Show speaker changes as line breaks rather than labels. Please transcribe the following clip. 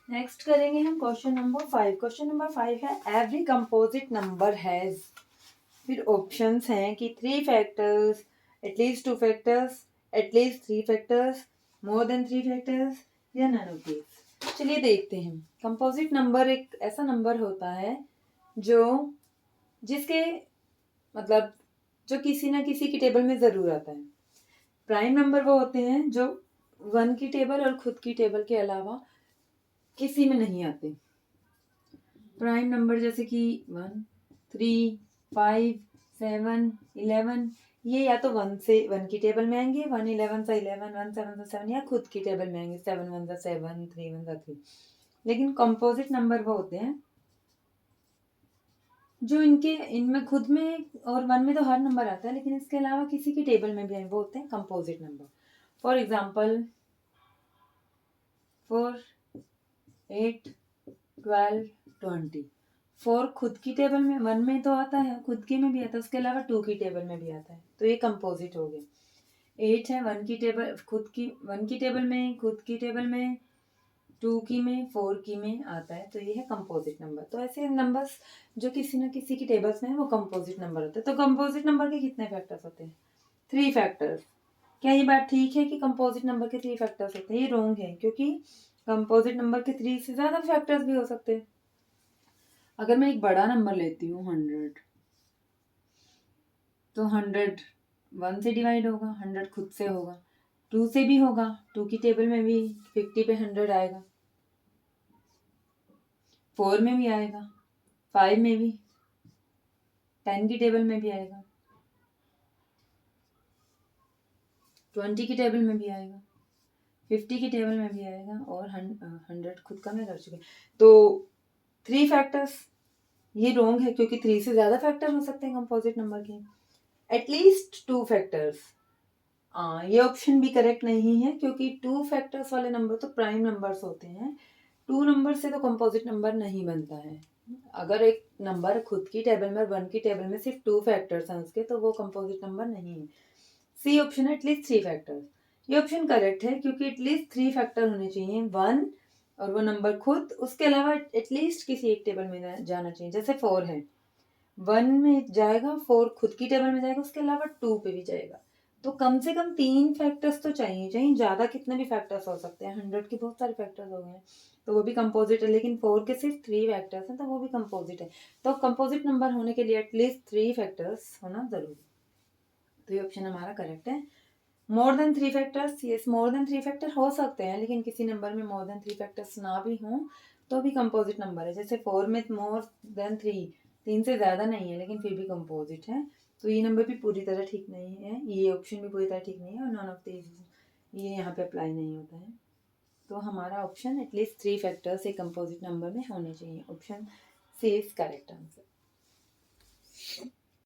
Next करेंगे हम question number 5। Question number 5 है एवरी कंपोजिट नंबर हैज, फिर ऑप्शंस हैं कि 3 factors, at least 2 factors, at least 3 factors, more than 3 factors या नन ऑफ दीज। चलिए देखते हैं। कंपोजिट नंबर एक ऐसा नंबर होता है जो जिसके मतलब जो किसी ना किसी की टेबल में ज़रूर आता है। प्राइम नंबर वो होते हैं जो 1 की टेबल और खुद की टेबल के अलावा किसी में नहीं आते। प्राइम नंबर जैसे कि 1, 3, 5, 7, 11, ये या तो 1 की टेबल में आएंगे, 1 11 सा 11, 1 7 सा 7, या खुद की टेबल में आएंगे 7 1 सा 7, 3 1 सा 3। लेकिन कंपोजिट नंबर वो होते हैं जो इनमें खुद में और 1 में तो हर नंबर आता है, लेकिन इसके अलावा किसी की टेबल में भी आए, वो होते हैं कंपोजिट नंबर। For example 4, 8, 12, 20। 4 खुद की टेबल में 1 में तो आता है, खुद की में भी आता है, उसके अलावा 2 की टेबल में भी आता है, तो ये कंपोजिट हो गए। 8 है 1 की टेबल, खुद की 1 की टेबल में, खुद की टेबल में, 2 की में, 4 की में आता है, तो ये है कंपोजिट नंबर। तो ऐसे नंबर्स जो किसी न किसी की टेबल्स में है वो कंपोजिट नंबर होते हैं। तो कंपोजिट नंबर के कितने फैक्टर्स होते हैं? 3 फैक्टर्स। क्या ये बात ठीक है कि कंपोजिट नंबर के 3 फैक्टर्स होते हैं? ये रॉन्ग है, क्योंकि कंपोजिट नंबर के 3 से ज़्यादा फैक्टर्स भी हो सकते हैं। अगर मैं एक बड़ा नंबर लेती हूँ 100, तो 100 1 से डिवाइड होगा, 100 खुद से होगा, 2 से भी होगा, 2 की टेबल में भी 50 पे 100 आएगा, 4 में भी आएगा, 5 में भी, 10 की टेबल में भी आएगा, 20 की टेबल में भी आएगा, 50 की टेबल में भी आएगा, और 100 खुद का मैं कर चुकी। तो 3 फैक्टर्स ये रॉन्ग है, क्योंकि 3 से ज़्यादा फैक्टर हो सकते हैं कंपोजिट नंबर के। एटलीस्ट 2 फैक्टर्स, ये ऑप्शन भी करेक्ट नहीं है, क्योंकि 2 फैक्टर्स वाले नंबर तो प्राइम नंबर्स होते हैं। 2 नंबर से तो कंपोजिट नंबर नहीं बनता है। अगर एक नंबर खुद की टेबल में और 1 की टेबल में सिर्फ 2 फैक्टर्स हैं उसके, तो वो कंपोजिट नंबर नहीं है। सी ऑप्शन है एटलीस्ट 3 फैक्टर्स। ये ऑप्शन करेक्ट है, क्योंकि एटलीस्ट 3 फैक्टर होने चाहिए। 1 और वो नंबर खुद, उसके अलावा एटलीस्ट किसी एक टेबल में जाना चाहिए। जैसे 4 है, 1 में जाएगा, 4 खुद की टेबल में जाएगा, उसके अलावा 2 पे भी जाएगा। तो कम से कम 3 फैक्टर्स तो चाहिए, ज़्यादा कितने भी फैक्टर्स हो सकते हैं। 100 के बहुत सारे फैक्टर्स हो गए हैं, तो वो भी कंपोजिट है। लेकिन 4 के सिर्फ 3 फैक्टर्स हैं, तो वो भी कंपोजिट है। तो कंपोजिट नंबर होने के लिए एटलीस्ट 3 फैक्टर्स होना जरूरी। तो ये ऑप्शन हमारा करेक्ट है। More than 3 factors, yes more than 3 factor हो सकते हैं, लेकिन किसी नंबर में मोर देन 3 फैक्टर्स ना भी हों तो भी कंपोजिट नंबर है। जैसे 4 में मोर देन 3 से ज़्यादा नहीं है, लेकिन फिर भी कंपोजिट है। तो ये नंबर भी पूरी तरह ठीक नहीं है, ये ऑप्शन भी पूरी तरह ठीक नहीं है, और नॉन ऑफ दीज ये यहाँ पे अप्लाई नहीं होता है। तो हमारा ऑप्शन एटलीस्ट 3 फैक्टर्स एक कंपोजिट नंबर में होने चाहिए। Option C is correct answer.